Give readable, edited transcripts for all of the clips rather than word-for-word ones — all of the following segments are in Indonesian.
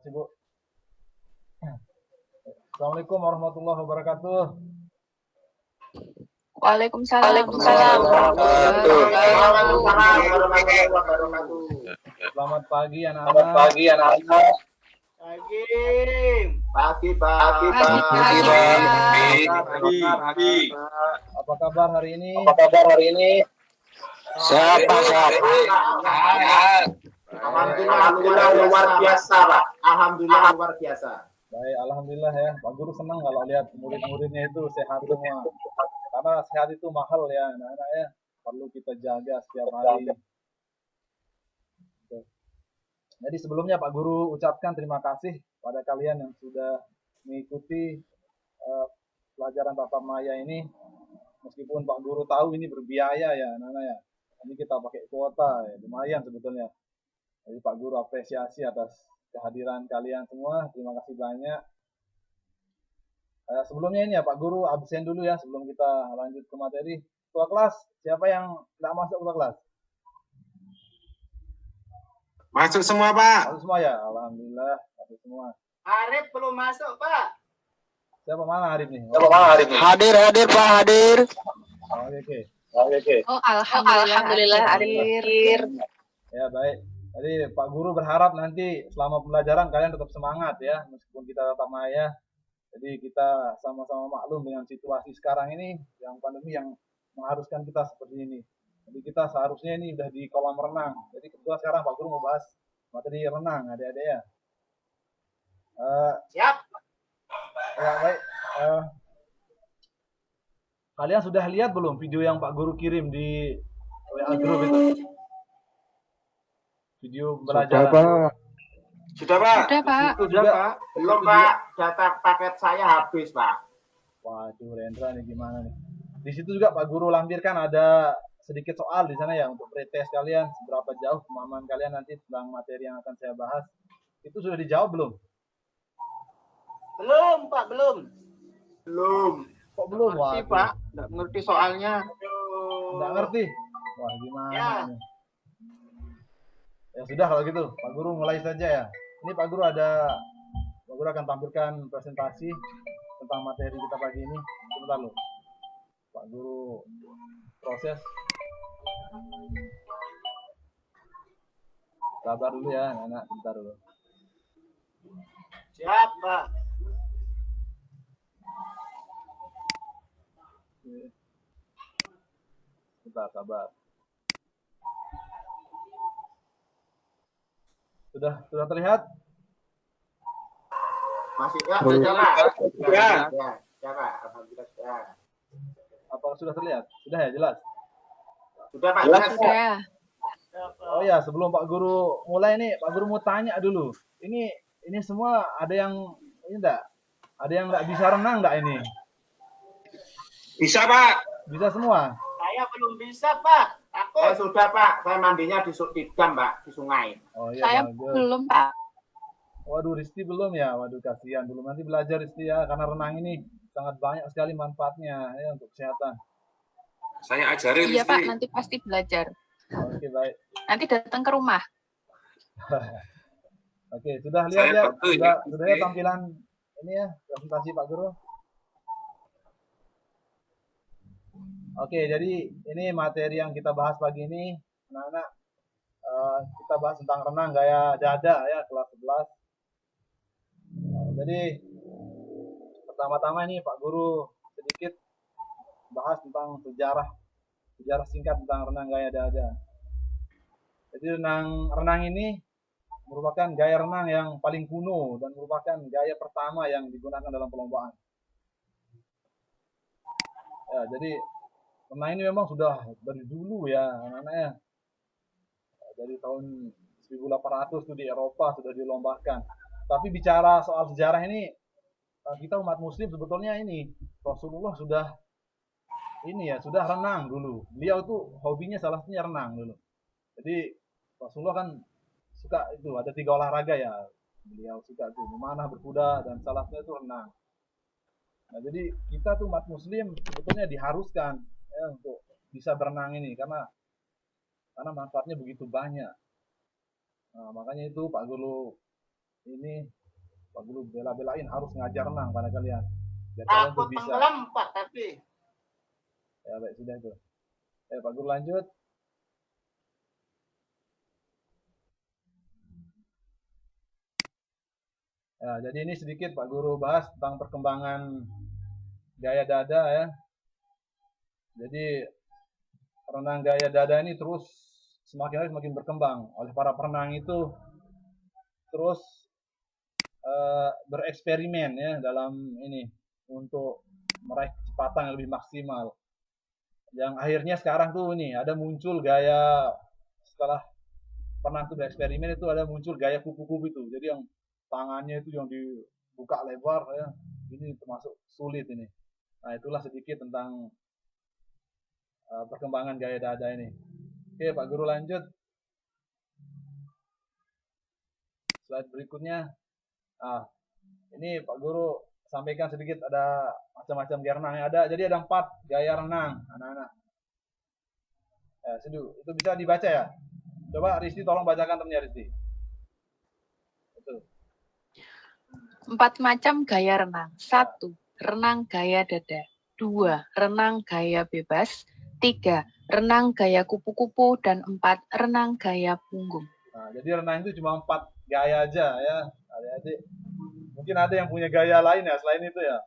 kasih Bu. Assalamualaikum warahmatullahi wabarakatuh. Waalaikumsalam. Selamat pagi anak-anak. Pagi. Apa kabar hari ini? Sehat, Pak. Alhamdulillah luar biasa, Pak. Alhamdulillah luar biasa. Baik, alhamdulillah ya. Pak Guru senang kalau lihat murid-muridnya itu sehat semua. Karena sehat itu mahal ya anak-anak ya. Perlu kita jaga setiap hari. Jadi sebelumnya Pak Guru ucapkan terima kasih pada kalian yang sudah mengikuti pelajaran tatap maya ini. Meskipun Pak Guru tahu ini berbiaya ya anak-anak ya. Ini kita pakai kuota ya, lumayan sebetulnya. Jadi Pak Guru apresiasi atas kehadiran kalian semua. Terima kasih banyak. Sebelumnya ini ya Pak Guru absen dulu ya sebelum kita lanjut ke materi. Ketua kelas, siapa yang tidak masuk ketua kelas? Masuk semua, Pak. Masuk semua ya? Alhamdulillah, masuk semua. Arif belum masuk, Pak. Siapa mana Arif nih? Hadir Pak, hadir. Oke. Oh, alhamdulillah hadir. Ya baik. Jadi Pak Guru berharap nanti selama pembelajaran kalian tetap semangat ya, meskipun kita tatap maya. Jadi kita sama-sama maklum dengan situasi sekarang ini, yang pandemi yang mengharuskan kita seperti ini. Jadi kita seharusnya ini udah di kolam renang. Jadi kebetulan sekarang Pak Guru mau bahas materi renang, adik-adik ya. Siap. Ya baik. Kalian sudah lihat belum video yang Pak Guru kirim di WA Group itu? Video belajar. Sudah, Pak. Sudah, Pak. Belum, Pak. Data paket saya habis, Pak. Waduh, Rendra nih gimana nih? Di situ juga Pak Guru lampirkan ada sedikit soal di sana ya untuk pretest kalian, seberapa jauh pemahaman kalian nanti tentang materi yang akan saya bahas. Itu sudah dijawab belum? Belum, Pak, belum. Kok belum? Wah, Pak, nggak ngerti soalnya. nggak ngerti. Wah, gimana Ya. nih? Ya sudah kalau gitu, Pak Guru mulai saja ya. Ini Pak Guru akan tampilkan presentasi tentang materi kita pagi ini. Sebentar loh. Pak Guru proses. Sabar dulu ya, anak-anak, bentar dulu. Siap, Pak. Bentar, sabar. Sudah terlihat? Masih ya, sudah, Pak. Ya. Ya, Pak. Alhamdulillah sudah. Apakah sudah terlihat? Sudah ya, jelas? Sudah, Pak. Jelas. Sudah. Oh ya, sebelum Pak Guru mulai nih, Pak Guru mau tanya dulu. Ini semua ada yang ini enggak? Ada yang enggak bisa renang enggak ini? Bisa, Pak. Bisa semua? Saya belum bisa, Pak. Takut. Sudah, Pak. Saya mandinya di dam, Pak, di sungai. Oh iya, Saya bagus. belum, Pak. Waduh, Risti belum ya? Waduh, kasihan. Belum nanti belajar Risti ya, karena renang ini sangat banyak sekali manfaatnya ya untuk kesehatan. Saya ajarin. Iya, Pak, nanti pasti belajar. Oke, baik. Nanti datang ke rumah. Oke, sudah lihat ya? bantu ya, Sudah ya tampilan ini ya, presentasi Pak Guru? Oke, jadi ini materi yang kita bahas pagi ini, anak-anak, kita bahas tentang renang gaya dada ya, kelas 11. Jadi pertama-tama ini Pak Guru sedikit bahas tentang sejarah singkat tentang renang gaya dada. Jadi renang ini merupakan gaya renang yang paling kuno dan merupakan gaya pertama yang digunakan dalam perlombaan. Ya, jadi renang ini memang sudah dari dulu ya anak-anaknya. Dari tahun 1800 itu di Eropa sudah dilombakan. Tapi bicara soal sejarah ini, kita umat muslim sebetulnya ini Rasulullah sudah renang dulu. Beliau tuh hobinya salah satunya renang dulu. Jadi Rasulullah kan suka itu, ada 3 olahraga ya. Beliau suka tuh memanah, berkuda, dan salah satunya itu renang. Nah, jadi kita tuh umat muslim sebetulnya diharuskan ya, untuk bisa berenang ini karena manfaatnya begitu banyak. Nah, makanya itu Pak Guru ini Pak Guru bela-belain harus ngajar renang pada kalian. Biar kalian tuh Takut bisa. tenggelam Pak tapi. Ya baik sudah itu. Pak Guru lanjut. Ya, jadi ini sedikit Pak Guru bahas tentang perkembangan gaya dada ya. Jadi renang gaya dada ini terus semakin hari semakin berkembang oleh para perenang itu terus bereksperimen ya dalam ini untuk meraih kecepatan yang lebih maksimal. Yang akhirnya sekarang tuh ini ada muncul gaya setelah pernah tuh bereksperimen itu ada muncul gaya kupu-kupu itu. Jadi yang tangannya itu yang dibuka lebar ya. Ini termasuk sulit ini. Nah, itulah sedikit tentang perkembangan gaya dada ini. Oke, Pak Guru lanjut. Slide berikutnya. Ini Pak Guru sampaikan sedikit ada macam-macam gaya renang yang ada. Jadi ada 4 gaya renang, anak-anak. Itu bisa dibaca ya. Coba Risti tolong bacakan temennya Risti. Betul. 4 macam gaya renang. 1. Renang gaya dada. 2. Renang gaya bebas. 3. Renang gaya kupu-kupu. Dan 4. Renang gaya punggung. Nah, jadi renang itu cuma 4 gaya aja ya. Adik-adik. Mungkin ada yang punya gaya lain ya selain itu ya.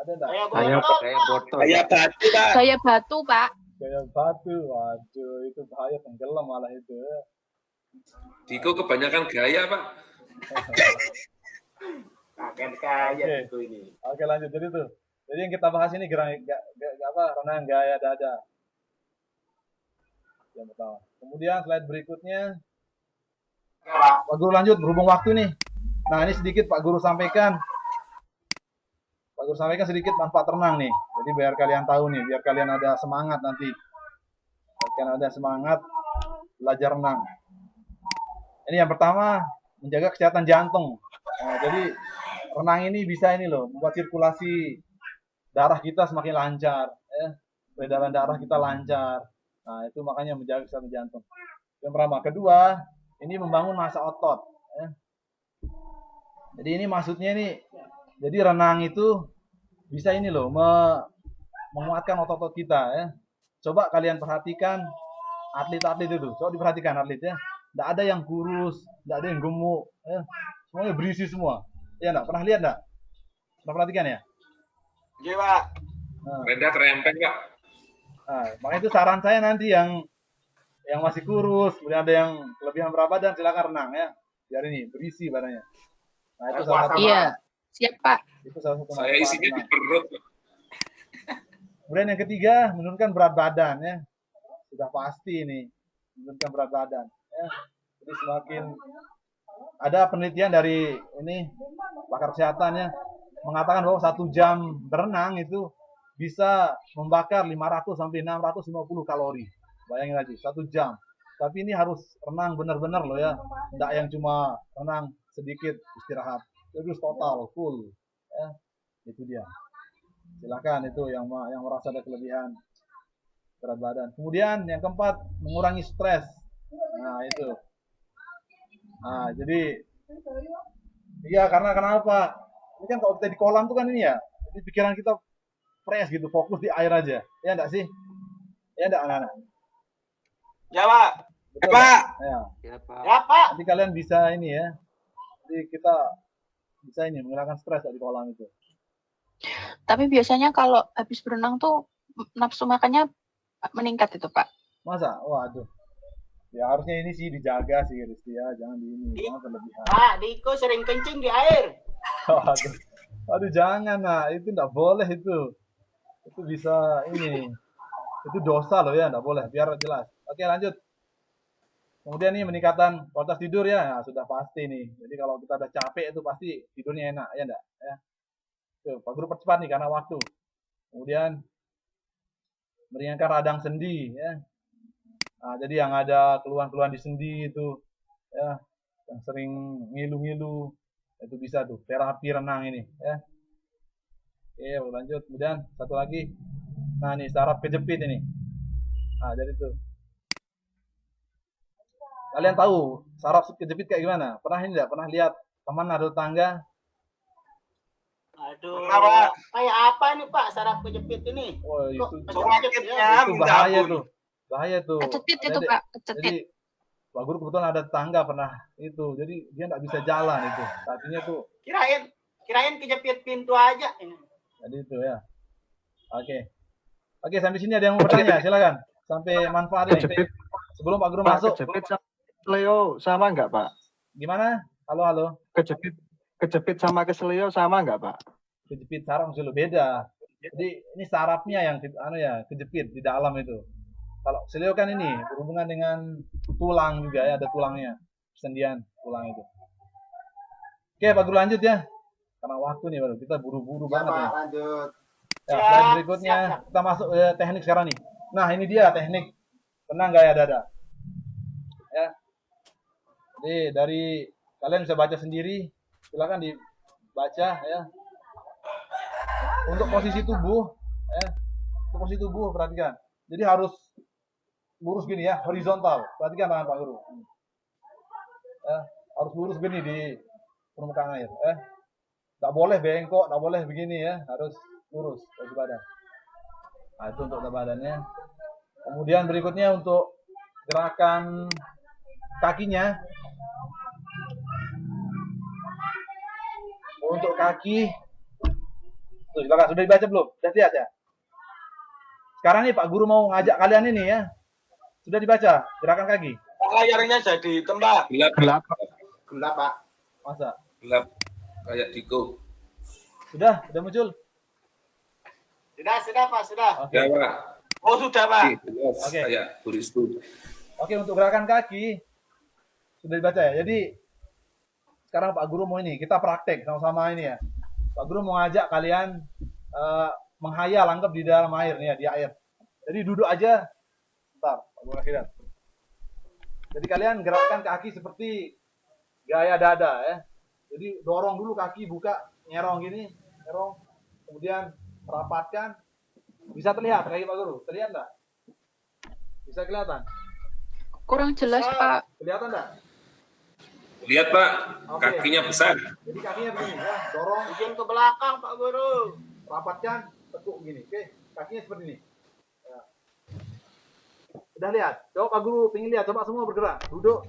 Ada enggak? Gaya botol. Gaya batu, Pak. Gaya batu, Pak. Gaya batu. Waduh, itu bahaya tenggelam malah itu. Diko kebanyakan gaya, Pak. Pakai gaya itu ini. Oke, lanjut. Jadi yang kita bahas ini renang gaya dada. Yang pertama. Kemudian slide berikutnya. Pak Guru lanjut berhubung waktu nih. Nah, ini sedikit Pak Guru sampaikan. Pak Guru sampaikan sedikit manfaat renang nih. Jadi biar kalian tahu nih, biar kalian ada semangat nanti. Kalian ada semangat belajar renang. Ini yang pertama, menjaga kesehatan jantung. Nah, jadi renang ini bisa ini loh, membuat sirkulasi darah kita semakin lancar, ya. Peredaran darah kita lancar. Nah, itu makanya menjaga kesehatan jantung. Yang pertama. Kedua, ini membangun massa otot. Ya. Jadi ini maksudnya nih, jadi renang itu bisa ini loh, menguatkan otot-otot kita. Ya. Coba kalian perhatikan atlet-atlet itu. Coba diperhatikan atletnya. Tidak ada yang kurus, tidak ada yang gemuk. Ya. Semuanya berisi semua. Ya enggak? Pernah lihat enggak? Pernah perhatikan ya? Iya, Pak. Renda terempeng, Pak. Nah, makanya itu saran saya nanti yang masih kurus, kemudian ada yang kelebihan berat badan, silakan renang ya. Biar ini berisi badannya. Nah, itu salah satu. Iya, siap Pak. Itu salah satu. Saya isinya di perut. Kemudian yang ketiga, menurunkan berat badan ya. Sudah pasti ini menurunkan berat badan. Ya. Jadi semakin ada penelitian dari ini pakar kesehatan ya mengatakan bahwa 1 jam berenang itu bisa membakar 500 sampai 650 kalori. Bayangin aja 1 jam. Tapi ini harus renang benar-benar loh ya. Tidak yang cuma renang sedikit istirahat. Terus total full. Ya. Itu dia. Silakan itu yang merasa ada kelebihan berat badan. Kemudian yang keempat, mengurangi stres. Nah, itu. Nah, jadi iya karena kenapa? Ini kan kalau kita di kolam tuh kan ini ya. Jadi pikiran kita fresh gitu, fokus di air aja. Ya enggak sih? Ya enggak anak-anak? Ya, Pak. Betul, Pak. Ya. Ya, Pak. Nanti kalian bisa ini ya. Jadi kita bisa ini menghilangkan stres di kolam itu. Tapi biasanya kalau habis berenang tuh nafsu makannya meningkat itu, Pak. Masa? Waduh. Ya harusnya ini sih dijaga sih Risti ya, jangan jangan berlebihan. Pak, Diko sering kencing di air. Aduh jangan nah, itu enggak boleh itu. Itu bisa ini. Itu dosa loh ya, enggak boleh, biar jelas. Oke, lanjut. Kemudian nih meningkatan kualitas tidur ya, nah, sudah pasti nih. Jadi kalau kita udah capek itu pasti tidurnya enak, ya enggak? Ya. Tuh, Pak Guru percepat nih karena waktu. Kemudian meringankan radang sendi ya. Nah, jadi yang ada keluhan-keluhan di sendi itu ya, yang sering ngilu-ngilu itu bisa tuh terapi renang ini ya. Oke, lanjut. Kemudian satu lagi. Nah, ini saraf kejepit ini. Nah, jadi tuh. Kalian tahu saraf kejepit kayak gimana? Pernah ini enggak? Pernah lihat teman atau tetangga? Aduh, kayak apa nih Pak saraf kejepit ini? Oh, itu sakitnya bahaya tuh. Bahaya tuh. Kecetit itu, Pak. Kecetit. Jadi Pak Guru kebetulan ada tetangga pernah itu. Jadi dia nggak bisa jalan itu. Kakinya tuh. Kirain kejepit pintu aja. Jadi itu ya. Oke. Oke, sampai sini ada yang mau bertanya? Silakan. Sampai manfaat ini. Sebelum Pak Guru masuk. Kejepit sama keseleo sama nggak, Pak? Gimana? Halo. Kejepit sama keseleo sama nggak, Pak? Kejepit saraf masih beda. Jadi ini sarafnya yang kejepit di dalam itu. Kalau seleo kan ini berhubungan dengan tulang juga ya, ada tulangnya, persendian tulang itu. Oke, Pak Guru lanjut ya. Karena waktu nih baru kita buru-buru banget ya. Lanjut. Ya, slide berikutnya kita masuk ke teknik sekarang nih. Nah, ini dia teknik tenang gaya dada. Ya. Jadi dari kalian bisa baca sendiri, silakan dibaca ya. Untuk posisi tubuh, ya. Untuk posisi tubuh perhatikan. Jadi harus lurus gini ya, horizontal. Perhatikan tangan Pak Guru. Ya, harus lurus gini di permukaan air. Nggak boleh bengkok, nggak boleh begini ya, harus lurus posisi badan. Nah, itu untuk badannya. Kemudian berikutnya untuk gerakan kakinya. Untuk kaki, tuh, silakan. Sudah dibaca belum? Sudah lihat ya? Sekarang nih Pak Guru mau ngajak kalian ini ya. Sudah dibaca gerakan kaki? Layarnya jadi tembak. Gelap. Gelap, Pak. Masa? Gelap. Kayak Diko. Sudah muncul? Sudah, Pak, sudah. Oke. Ya, Pak. Oh, sudah, Pak. Oke. Kayak Buristu. Oke, untuk gerakan kaki sudah dibaca ya. Jadi sekarang Pak Guru mau ini, kita praktek sama-sama ini ya. Pak Guru mau ngajak kalian menghayal, anggap di dalam air nih ya, di air. Jadi duduk aja. Bentar, Pak Guru kasih. Jadi kalian gerakkan kaki seperti gaya dada ya. Jadi dorong dulu kaki, buka, nyerong gini, nyerong. Kemudian rapatkan. Bisa terlihat kaki Pak Guru? Terlihat enggak? Bisa kelihatan? Kurang jelas, Pak. Kelihatan enggak? Lihat, Pak. Oke. Kakinya besar. Jadi kakinya begini ya, dorong, Bikin ke belakang, Pak Guru. rapatkan, tekuk gini. Oke, kakinya seperti ini. Ya. Udah lihat? Coba Pak Guru pengen lihat, coba semua bergerak. Duduk.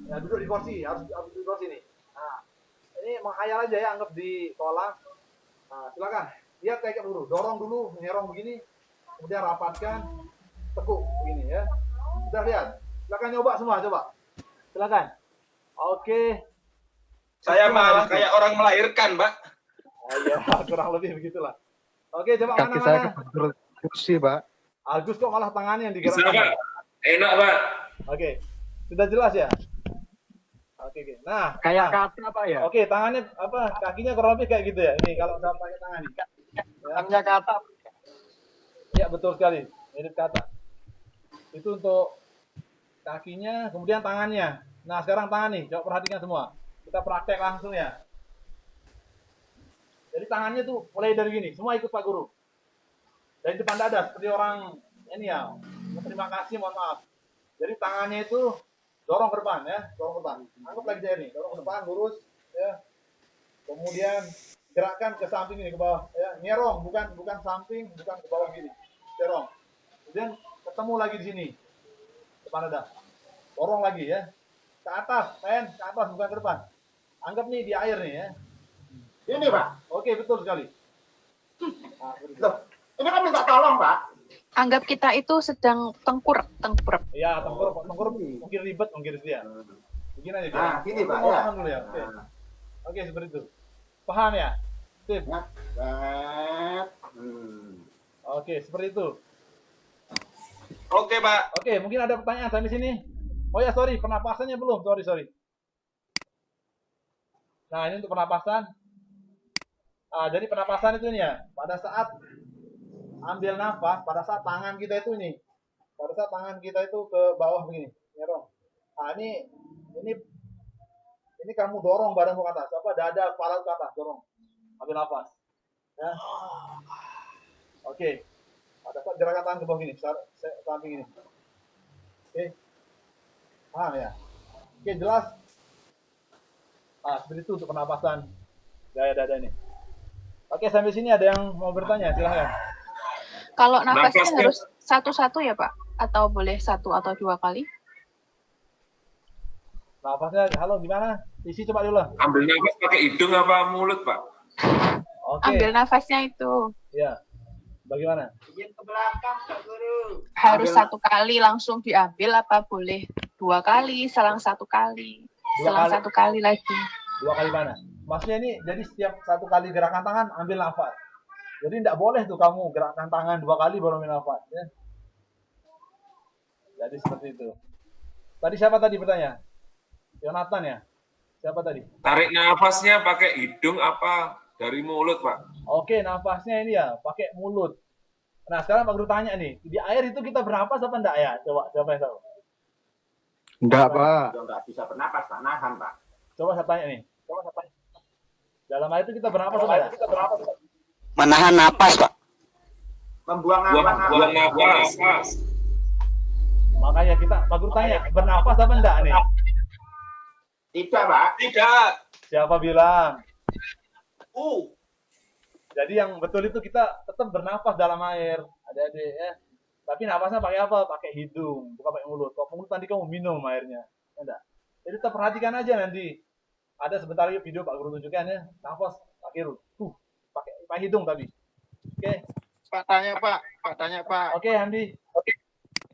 Ya, duduk di kursi, harus duduk di kursi nih. Nah, ini menghayal aja ya, anggap di kolam. Nah, silakan. Lihat kayak dulu, dorong dulu, nyerong begini, kemudian rapatkan, tekuk begini ya. Udah lihat? Silakan nyoba semua, coba. Silakan. Oke. Saya malah kayak orang melahirkan, Pak. Oh iya, kurang lebih begitulah. Oke, coba Kaki saya mana-mana. kebentur kursi, Pak. Agus kok malah tangannya yang Bisa, digerakkan. Pak. Enak, Pak. Oke. Sudah jelas ya? Oke. Nah, Kayak kata, Pak ya? oke, tangannya kakinya kurang lebih kayak gitu ya. Ini kalau saya pakai tangan nih. Tangannya kata. Ya, betul sekali. Mirip kata. Itu untuk kakinya, kemudian tangannya. Nah, sekarang tangan nih. Coba perhatikan semua. Kita praktek langsung ya. Jadi tangannya tuh mulai dari gini. Semua ikut Pak Guru. Dari depan dada seperti orang ini ya. Terima kasih, mohon maaf. Jadi tangannya itu dorong ke depan ya, dorong ke depan. Anggap lagi saya nih, dorong ke depan, lurus ya. Kemudian gerakkan ke samping ini, ke bawah ya. Nyerong, bukan samping, bukan ke bawah gini. Dorong. Kemudian ketemu lagi di sini. Depan dada. Dorong lagi ya. Ke atas, ke atas bukan ke depan. Anggap nih di air nih ya. Ini, Pak. Oke, betul sekali. Nah, Loh, ini kan minta tolong, Pak. Anggap kita itu sedang tengkurap. ya, tengkurap mungkin ribet mungkin dia. Begini aja. Nah, gini, Pak, Mau ya. paham dulu ya. Oke, seperti itu. Paham ya? Sip. Oke, seperti itu. Oke, Pak. Oke, mungkin ada pertanyaan sampai sini. Oh ya, sorry, pernapasannya belum. Sorry. Nah, ini untuk pernapasan. Jadi pernapasan itu ini ya, pada saat ambil nafas, pada saat tangan kita itu ini, pada saat tangan kita itu ke bawah begini, nyerong. Nah, ini kamu dorong badanmu ke atas, dada, kepala ke atas, dorong. Ambil nafas. Ya. Oke. Pada saat gerakan tangan ke bawah gini, samping ini. Oke. Paham ya? Oke, jelas. Seperti itu untuk pernapasan gaya dada ini. Oke, sampai sini ada yang mau bertanya, silahkan. Kalau nafasnya Nafasnya- harus satu-satu ya Pak? Atau boleh 1 atau 2 kali? Nafasnya, halo gimana? Isi coba dulu. Ambil nafas pakai hidung apa mulut, Pak? Oke, Ambil nafasnya itu. ya. Bagaimana? Izin ke belakang, Pak Guru. Harus Ambil- 1 kali langsung diambil apa boleh 2 kali, selang 1 kali, 2 selang kali. 1 kali lagi? 2 kali mana? Maksudnya ini, jadi setiap 1 kali gerakan tangan, ambil nafas. Jadi tidak boleh tuh kamu gerakan tangan 2 kali baru ambil nafas. Ya. Jadi seperti itu. Tadi siapa tadi bertanya? Yonatan ya? Siapa tadi? Tarik nafasnya pakai hidung apa dari mulut, Pak? Oke, nafasnya ini ya, pakai mulut. Nah, sekarang Pak Guru tanya nih, di air itu kita bernapas apa enggak ya? Coba, siapa yang tahu? Enggak, Pak. Udah nggak bisa bernapas, Pak. Nahan, Pak. Coba saya tanya nih. Dalam air itu kita bernapas apa ya? Menahan napas, Pak. Membuang Buang nafas. nafas. Makanya kita, Pak Guru tanya, bernapas apa enggak nih? Tidak, Pak. Tidak. Siapa bilang? Jadi yang betul itu kita tetap bernafas dalam air, adik-adik ya. Tapi nafasnya pakai apa? Pakai hidung, bukan pakai mulut. Kalau mulut nanti kamu minum airnya, ya enggak? Jadi tetap perhatikan aja nanti. Ada sebentar lagi video Pak Guru tunjukkan ya, nafas pakai pakai hidung tapi. Oke, Pak tanya, Pak. Pak tanya, Pak. oke Handi.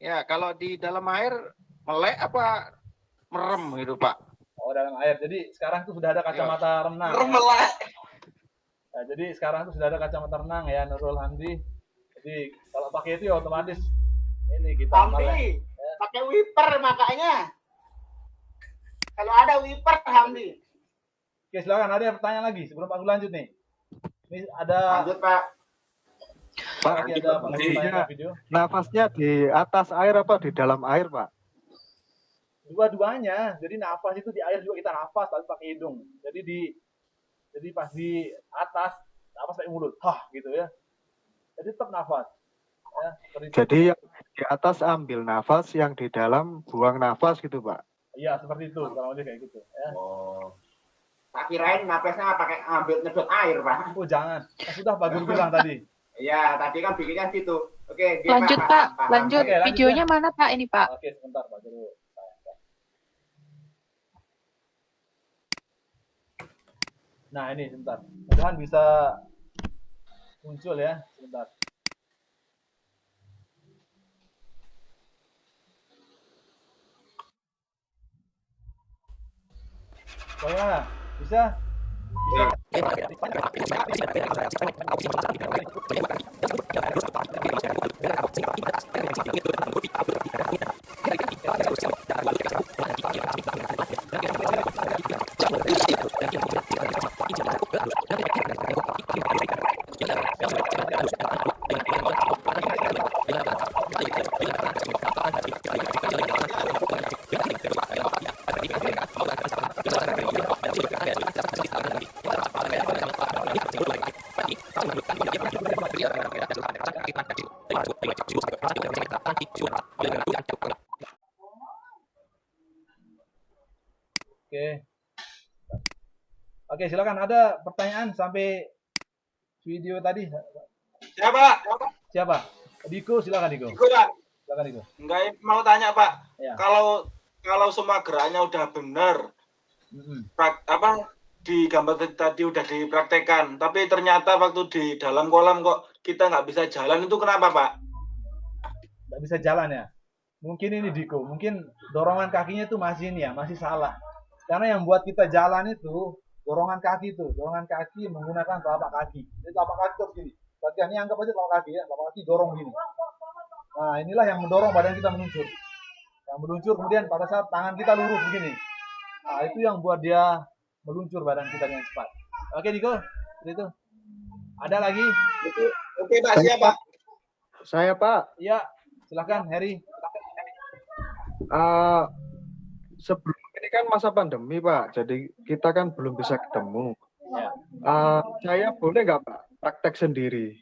Ya, kalau di dalam air melek apa merem gitu, Pak? Oh dalam air. Jadi sekarang tuh sudah ada kacamata renang. Ya. Melek. Nah, jadi sekarang tuh sudah ada kacamata renang ya Nurul Handi. Jadi kalau pakai itu ya otomatis ini kita melek. Hamdi, pakai wiper makanya. Kalau ada wiper, Hamdi. Oke, silakan ada yang pertanyaan lagi sebelum Pak Guru lanjut nih. Ini ada Lanjut, Pak. Pak, lagi ada Pak Guru tanya video. nafasnya di atas air apa di dalam air, Pak? Dua-duanya. Jadi nafas itu di air juga kita nafas tapi pakai hidung. Jadi pas di atas nafas pakai mulut. Gitu ya. Jadi tetap nafas. Ya, seperti itu. Jadi yang di atas ambil nafas, yang di dalam buang nafas gitu, Pak. Iya, seperti itu. Kalau lebih kayak gitu ya. Oh. Tak kirain nafasnya pakai ambil nyedot air, Pak. Oh, jangan. Sudah Pak Guru bilang tadi. Iya, tadi kan bikinnya gitu. Oke, Lanjut Pak, lanjut. Oke, lanjut, Videonya mana Pak ini Pak? Oke, sebentar Pak Guru. Nah, ini sebentar. Mudah-mudahan bisa muncul ya. Sebentar. Bagaimana? Bisa? Oke. Oke, silakan. Ada pertanyaan sampai video tadi? Siapa? Siapa? Diko, silakan Diko. Diko, Pak. Silakan Diko. Enggak mau tanya, Pak. Ya. Kalau semua geraknya udah benar, di gambar tadi udah dipraktekkan, tapi ternyata waktu di dalam kolam kok kita nggak bisa jalan, itu kenapa, Pak? Nggak bisa jalan ya? Mungkin ini Diko, mungkin dorongan kakinya itu masih ini ya, masih salah. Karena yang buat kita jalan itu dorongan kaki itu, dorongan kaki menggunakan telapak kaki. Jadi telapak kaki terus gini. Perhatian ini anggap aja telapak kaki ya, telapak kaki dorong gini. Nah, inilah yang mendorong badan kita meluncur. Yang meluncur kemudian pada saat tangan kita lurus begini. Nah, itu yang buat dia meluncur badan kita dengan cepat. Oke, Diko, seperti itu. Ada lagi? Oke, Pak, siapa? Saya, Pak. Iya, silakan, Heri. Sebelum ini kan masa pandemi, Pak. Jadi kita kan belum bisa ketemu. Ya. Saya boleh nggak, Pak, praktek sendiri?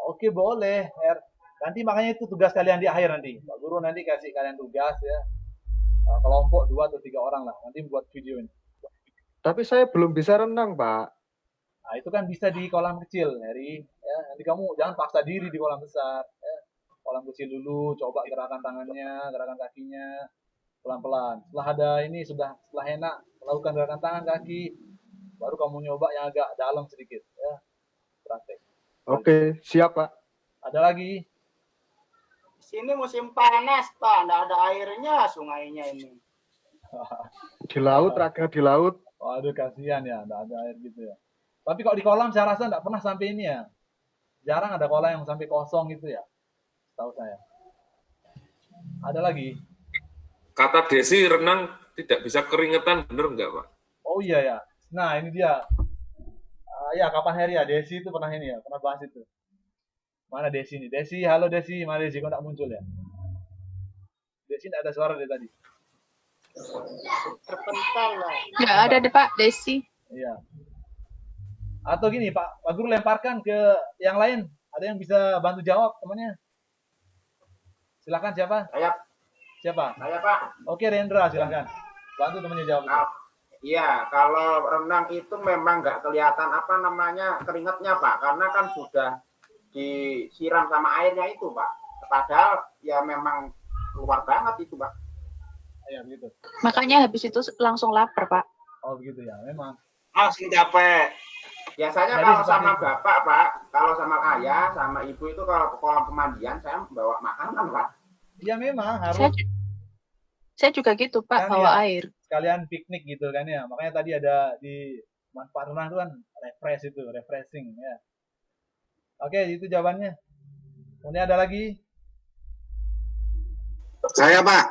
Oke, boleh, Her. Nanti makanya itu tugas kalian di akhir nanti. Pak Guru nanti kasih kalian tugas ya. kelompok 2 atau 3 orang lah. Nanti buat video ini. Tapi saya belum bisa renang, Pak. Nah, itu kan bisa di kolam kecil, Heri. Ya, nanti kamu jangan paksa diri di kolam besar. Ya. Kolam kecil dulu, coba gerakan tangannya, gerakan kakinya, pelan-pelan. Setelah ada ini, setelah enak melakukan gerakan tangan, kaki, baru kamu nyoba yang agak dalam sedikit. Ya. Praktek. Oke, siap, Pak. Ada lagi? Di sini musim panas, Pak. Nggak ada airnya sungainya ini. Di laut, Raga di laut. Waduh, kasihan ya, nggak ada air gitu ya. Tapi kalau di kolam saya rasa nggak pernah sampai ini ya. Jarang ada kolam yang sampai kosong gitu ya. Tahu saya. Ada lagi? Kata Desi renang tidak bisa keringetan, bener nggak Pak? Oh iya ya. Nah ini dia. Ya kapan Heri ya? Desi itu pernah ini ya, pernah bahas itu. Mana Desi nih? Desi, halo Desi. Mana Desi? Kok nggak muncul ya? Desi nggak ada suara dari tadi. Terpental lah. Nggak ada deh Pak, Desi. Iya. Atau gini Pak Guru lemparkan ke yang lain. Ada yang bisa bantu jawab temannya? Silakan siapa? Siapa? Saya, Pak. Oke Rendra silakan. Bantu temannya jawab. Iya, kalau renang itu memang nggak kelihatan apa namanya keringatnya, Pak, karena kan sudah disiram sama airnya itu, Pak. Padahal ya memang keluar banget itu, Pak. Iya begitu. Makanya habis itu langsung lapar, Pak. Oh begitu ya, memang. Langsung capek. Biasanya Jadi kalau seperti sama itu. bapak, Pak, kalau sama ayah, sama ibu itu kalau ke kolam pemandian saya bawa makanan, Pak. Iya memang harus Saya juga gitu, Pak, Kan bawa ya. air. sekalian piknik gitu kan ya. Makanya tadi ada di manfaat renang itu kan refreshing ya. Oke, itu jawabannya. Kemudian ada lagi? Saya Pak,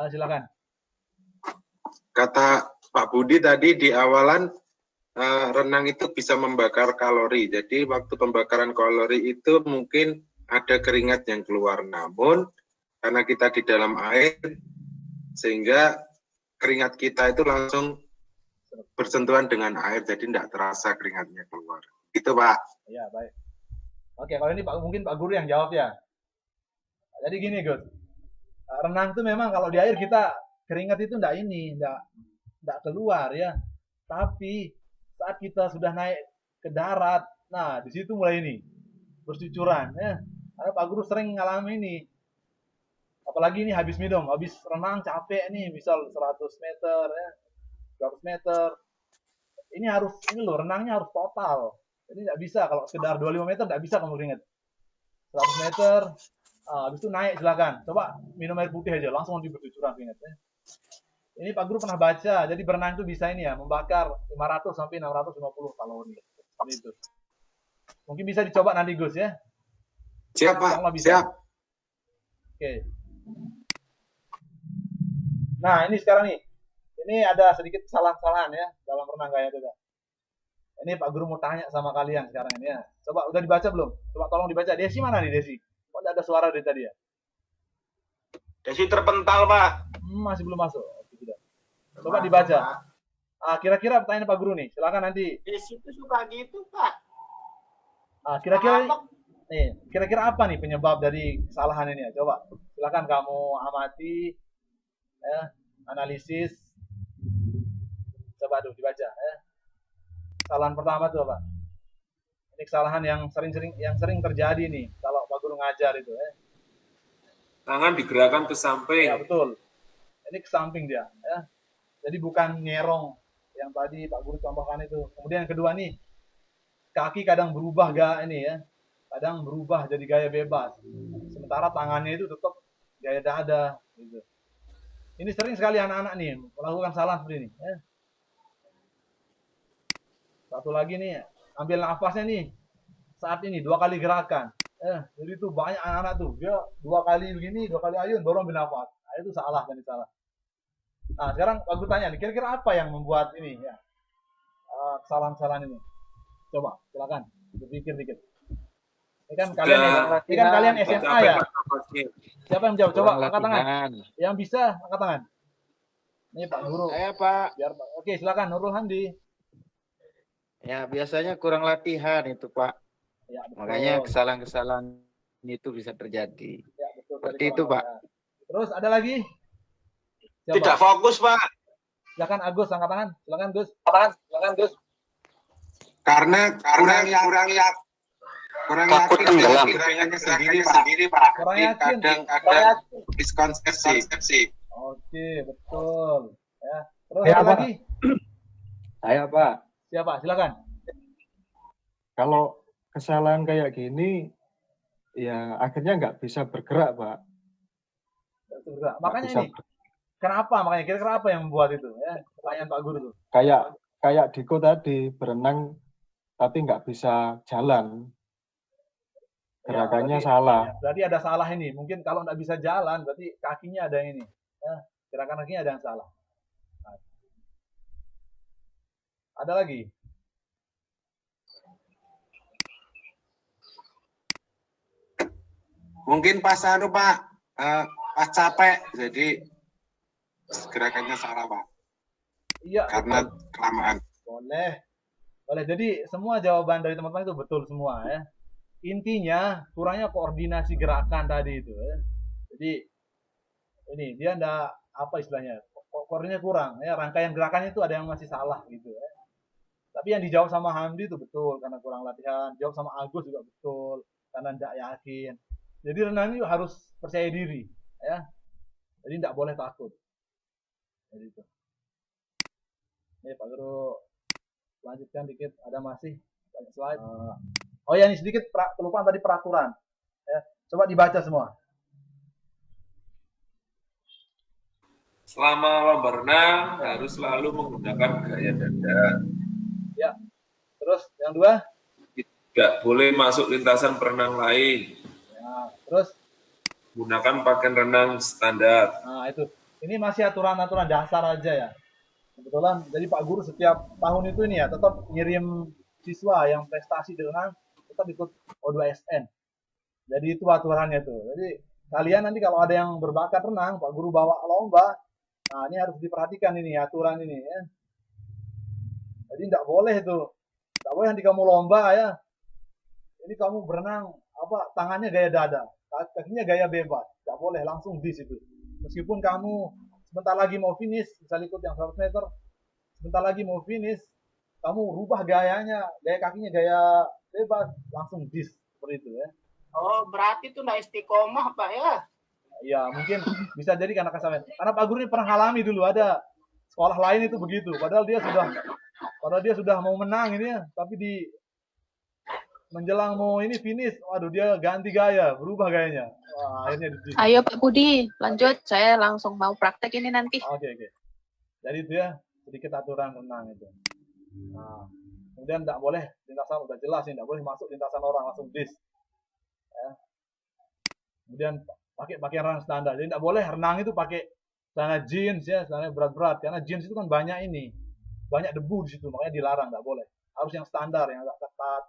Silakan. kata Pak Budi tadi di awalan renang itu bisa membakar kalori. Jadi waktu pembakaran kalori itu mungkin ada keringat yang keluar. Namun karena kita di dalam air sehingga keringat kita itu langsung bersentuhan dengan air, jadi tidak terasa keringatnya keluar. Itu Pak. Iya, baik. Oke, kalau ini mungkin Pak Guru yang jawab ya. Jadi gini, Gus. Renang itu memang kalau di air kita keringat itu enggak keluar ya. Tapi saat kita sudah naik ke darat, nah di situ mulai ini bercucuran ya. Karena Pak Guru sering ngalamin ini. Apalagi ini habis minum, habis renang capek nih, misal 100 meter ya. 200 meter. Ini loh, renangnya harus total. Jadi nggak bisa kalau sekedar 25 meter nggak bisa kamu keringat. 100 meter, habis itu naik silakan. Coba minum air putih aja, langsung nanti bercucuran keringatnya. Ini Pak Guru pernah baca, jadi berenang itu bisa ini ya, membakar 500 sampai 650 kalori. Seperti itu. Mungkin bisa dicoba nanti Gus ya. Siap Pak, Insya Allah bisa. siap. Oke. Nah ini sekarang nih, ini ada sedikit kesalahan-kesalahan ya dalam renang gaya dada. Ini Pak Guru mau tanya sama kalian sekarang ini ya. Coba udah dibaca belum? Coba tolong dibaca. Desi mana nih Desi? Kok nggak ada suara dari tadi ya? Desi terpental, Pak. Masih belum masuk. Oke, sudah. Coba dibaca. Kira-kira pertanyaan Pak Guru nih. Silakan nanti. Di situ suka gitu, Pak. Kira-kira nih, kira-kira apa nih penyebab dari kesalahan ini ya? Coba. Silakan kamu amati ya, analisis. Coba tuh dibaca ya. Kesalahan pertama tuh apa? Ini kesalahan yang sering terjadi nih kalau Pak Guru ngajar itu ya. Tangan digerakkan ke samping. Ya betul. Ini ke samping dia ya. Jadi bukan nyerong yang tadi Pak Guru contohkan itu. Kemudian yang kedua nih, kaki kadang berubah ini ya. Kadang berubah jadi gaya bebas. Sementara tangannya itu tetap gaya dada gitu. Ini sering sekali anak-anak nih melakukan salah seperti ini ya. Satu lagi nih, ambil nafasnya nih. Saat ini 2 kali gerakan. Jadi itu banyak anak-anak tuh. Dia 2 kali begini, 2 kali ayun, baru ambil nafas. Nah, itu salah kan salah. Nah, sekarang Pak Guru tanya nih, kira-kira apa yang membuat ini ya? Kesalahan-kesalahan ini. Coba, silakan berpikir dikit. Ini kan kalian SMA ya. Siapa yang jawab? Coba angkat tangan. Yang bisa angkat tangan. Ini Pak Guru. Saya Pak. Biar Oke, silakan Nurul Hamdi. Ya biasanya kurang latihan itu Pak. Ya, betul. Makanya kesalahan-kesalahan itu bisa terjadi. Ya, betul. Seperti itu Pak. Terus ada lagi? Siapa? Tidak fokus, Pak. Silakan Agus, angkat tangan. Silakan Gus. Karena kurang Takut yakin tenggelam. dengan gerakannya sendiri, Pak. Kurang Jadi yakin. kadang miskonsepsi. Oke, betul. Ya. Terus Ya, ada Pak. lagi? Saya Pak, Siapa? Silakan. kalau kesalahan kayak gini, ya akhirnya nggak bisa bergerak Pak. Bergerak. Nggak Makanya bisa ini, kenapa? Makanya kira-kira apa yang membuat itu? Ya, pertanyaan Pak Guru tuh. kayak Diko tadi berenang tapi nggak bisa jalan, gerakannya berarti- salah. Berarti ada salah ini. Mungkin kalau nggak bisa jalan, berarti kakinya ada yang ini. Ya, gerakan kakinya ada yang salah. Nah. Ada lagi? Mungkin pas Pak, pas capek, jadi gerakannya salah, Pak. Iya. Karena betul. kelamaan. Boleh. Jadi semua jawaban dari teman-teman itu betul semua ya. Intinya kurangnya koordinasi gerakan tadi itu ya. Jadi ini dia ndak apa istilahnya? Koordinasinya kurang ya, rangkaian gerakannya itu ada yang masih salah gitu ya. Tapi yang dijawab sama Hamdi itu betul karena kurang latihan. Jawab sama Agus juga betul karena ndak yakin. Jadi renang itu harus percaya diri ya. Jadi ndak boleh takut. Jadi itu. Ini Pak Guru lanjutkan dikit, ada masih banyak slide. Oh ya, ini sedikit kelupaan tadi peraturan. Ya, coba dibaca semua. Selama lomba renang harus selalu menggunakan gaya dada. Ya. Terus yang dua? Tidak boleh masuk lintasan perenang lain. Ya. Terus? Gunakan pakaian renang standar. Nah, itu. Ini masih aturan-aturan dasar aja ya. Kebetulan, jadi Pak Guru setiap tahun itu ini ya, tetap ngirim siswa yang prestasi di renang, tetap ikut O2SN. Jadi itu aturannya tuh. Jadi kalian nanti kalau ada yang berbakat renang, Pak Guru bawa lomba, nah ini harus diperhatikan ini, aturan ini ya. Jadi tidak boleh tuh, tidak boleh nanti kamu lomba ya, ini kamu berenang, tangannya gaya dada, kakinya gaya bebas, tidak boleh, langsung di situ. Meskipun kamu sebentar lagi mau finish, misalnya ikut yang 100 meter, sebentar lagi mau finish, kamu rubah gayanya, gaya kakinya gaya bebas, langsung dis, seperti itu ya. Oh, berarti itu nggak istiqomah, Pak ya? Ya, mungkin bisa jadi karena kesalahan. Karena Pak Guru ini pernah alami dulu, ada sekolah lain itu begitu, padahal dia sudah mau menang ini ya, tapi di menjelang mau ini finish, waduh dia ganti gaya, berubah gayanya. Wah, akhirnya di. Ayo Pak Budi, lanjut. Saya langsung mau praktek ini nanti. Oke. Jadi itu ya, sedikit aturan renang itu. Nah, kemudian tidak boleh, lintasan udah jelas ini, tidak boleh masuk lintasan orang, langsung dis. Ya. Kemudian pakai pakaian renang standar. Jadi tidak boleh renang itu pakai celana jeans ya, celana berat-berat. Karena jeans itu kan banyak debu di situ, makanya dilarang, tidak boleh. Harus yang standar, yang agak ketat,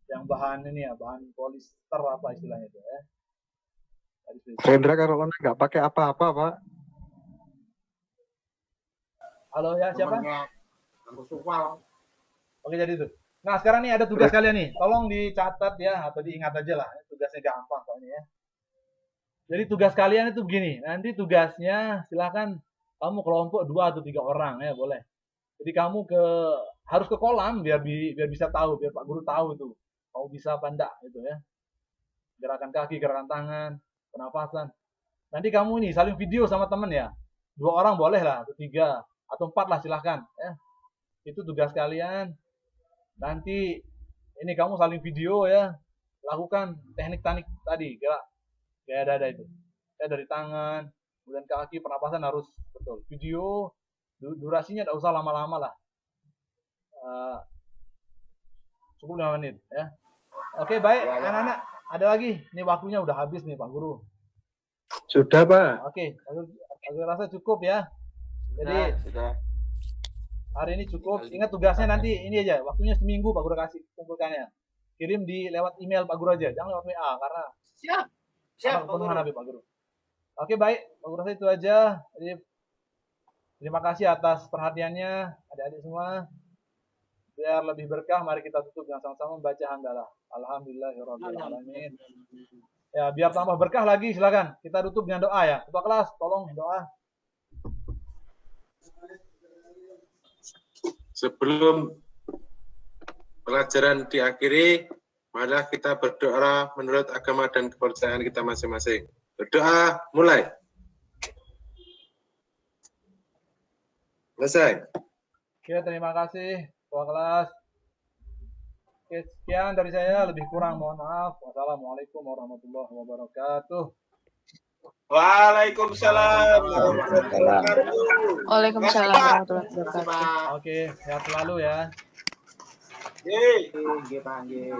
yang bahan ini ya, bahan polister apa istilahnya itu ya. Rendra kalau nggak pakai apa-apa Pak. Halo ya, siapa? Sual. Oke, jadi itu. Nah, sekarang nih ada tugas kalian nih. Tolong dicatat ya, atau diingat aja lah. Tugasnya gampang soalnya ya. Jadi tugas kalian itu begini. Nanti tugasnya silakan kamu kelompok 2 atau 3 orang ya, boleh. Jadi kamu harus ke kolam biar bisa tahu, biar Pak Guru tahu itu. Kamu bisa apa enggak gitu ya. Gerakan kaki, gerakan tangan, pernapasan. Nanti kamu ini saling video sama temen ya. 2 orang boleh lah, atau 3 atau 4 lah silahkan ya. Itu tugas kalian. Nanti ini kamu saling video ya. Lakukan teknik-teknik tadi, gerak gaya dada itu. Ya, dari tangan, kemudian kaki, pernapasan harus betul. Video durasinya tidak usah lama-lama lah. 10 menit ya. Oke, baik anak-anak. Ada lagi? Ini waktunya udah habis nih Pak Guru. Sudah Pak. Oke, aku rasa cukup ya. Jadi Sudah. hari ini cukup. Ingat tugasnya nanti ini aja. Waktunya seminggu Pak Guru kasih kumpulkannya. Kirim lewat email Pak Guru aja. Jangan lewat WA karena Siap, Pak kepenuhan Guru. habis Pak Guru. Oke, baik. Pak Guru rasa itu aja. Jadi terima kasih atas perhatiannya adik-adik semua. Biar lebih berkah, mari kita tutup dengan sama-sama membaca hamdalah. Alhamdulillahirabbil alamin. Ya, biar tambah berkah lagi silakan. Kita tutup dengan doa ya. Ketua kelas, tolong doa. Sebelum pelajaran diakhiri, marilah kita berdoa menurut agama dan kepercayaan kita masing-masing. Berdoa, mulai. Selesai. Oke, terima kasih Ketua kelas. Oke, sekian dari saya, lebih kurang mohon maaf. Wassalamualaikum warahmatullahi wabarakatuh. Waalaikumsalam warahmatullahi wabarakatuh. Waalaikumsalam warahmatullahi wabarakatuh. Oke, sehat selalu ya. Yeay. Nggih, Pak, nggih.